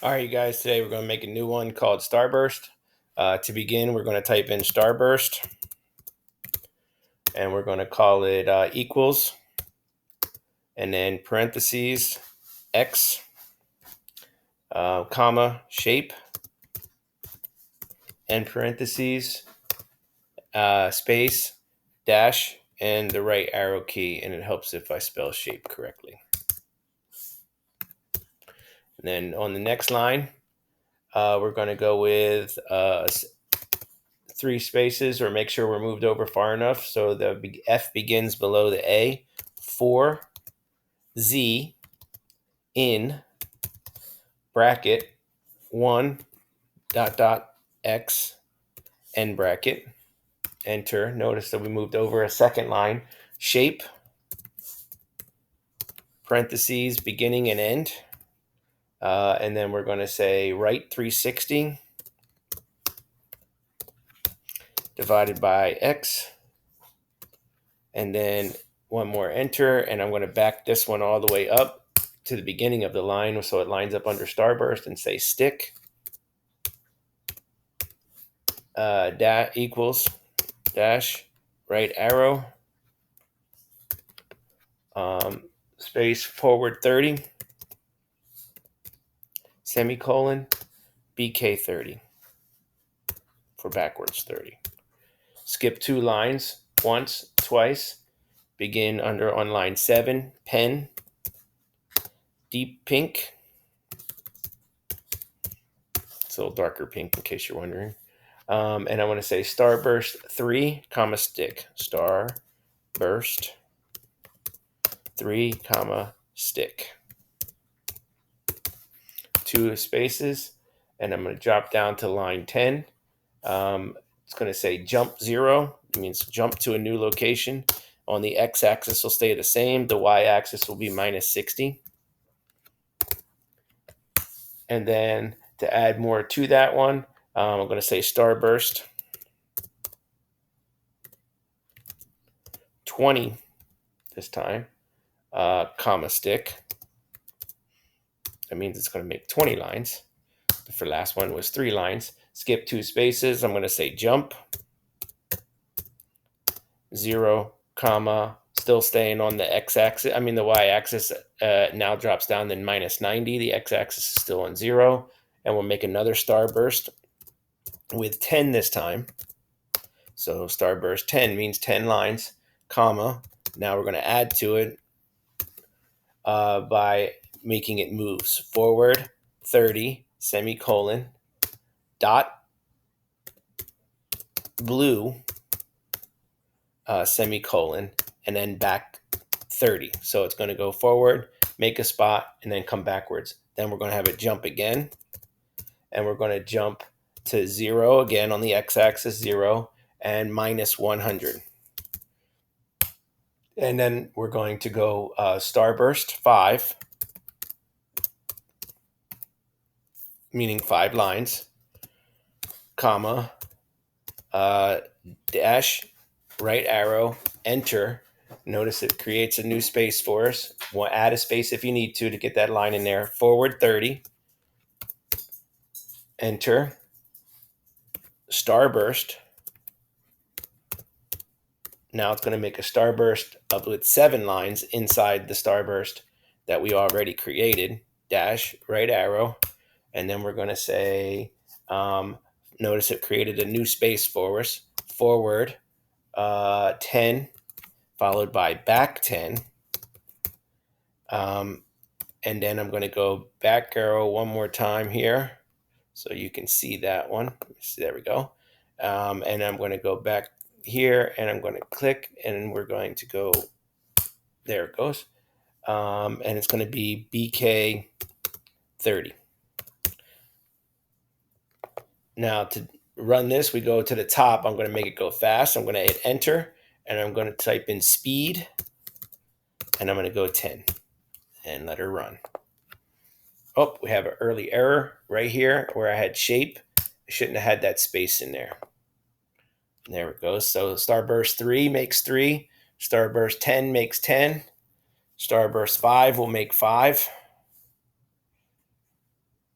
All right, you guys, today we're going to make a new one called Starburst. To begin, we're going to type in Starburst, and we're going to call it equals, and then parentheses, X, comma, shape, and parentheses, space, dash, and the right arrow key, and it helps if I spell shape correctly. And then on the next line, we're going to go with 3 spaces, or make sure we're moved over far enough so the F begins below the A. 4 Z in bracket 1 dot dot X end bracket. Enter. Notice that we moved over a second line. Shape, parentheses, beginning and end. And then we're going to say right 360 divided by X. And then one more enter. And I'm going to back this one all the way up to the beginning of the line so it lines up under Starburst, and say stick equals dash right arrow space forward 30 semicolon BK 30 for backwards 30. Skip 2 lines once, twice. Begin on line 7, pen, deep pink. It's a little darker pink in case you're wondering. And I want to say Starburst 3, comma stick. Starburst 3, comma stick. 2 spaces, and I'm going to drop down to line 10. It's going to say jump 0. It means jump to a new location. On the x-axis will stay the same. The y-axis will be minus 60. And then to add more to that one, I'm going to say Starburst 20 this time, comma stick. That means it's going to make 20 lines. The last one was 3 lines. Skip 2 spaces. I'm going to say jump 0, comma, still staying on the x-axis. The y-axis now drops down to minus 90. The x-axis is still on 0. And we'll make another Starburst with 10 this time. So Starburst 10 means 10 lines, comma. Now we're going to add to it by making it moves. Forward 30, semicolon, dot, blue, semicolon, and then back 30. So it's going to go forward, make a spot, and then come backwards. Then we're going to have it jump again, and we're going to jump to 0 again on the x-axis, 0, and minus 100. And then we're going to go Starburst 5, meaning 5 lines, comma, dash, right arrow, enter. Notice it creates a new space for us. We'll add a space if you need to get that line in there. Forward 30, enter, Starburst. Now it's going to make a Starburst with 7 lines inside the Starburst that we already created. Dash, right arrow, and then we're going to say, notice it created a new space for us. Forward 10, followed by back 10. And then I'm going to go back arrow one more time here so you can see that one. There we go. And I'm going to go back here, and I'm going to click, and we're going to go, there it goes. And it's going to be BK 30. Now to run this, we go to the top. I'm going to make it go fast. I'm going to hit enter, and I'm going to type in speed, and I'm going to go 10 and let her run. Oh, we have an early error right here where I had shape. I shouldn't have had that space in there. And there it goes. So Starburst 3 makes 3. Starburst 10 makes 10. Starburst 5 will make 5.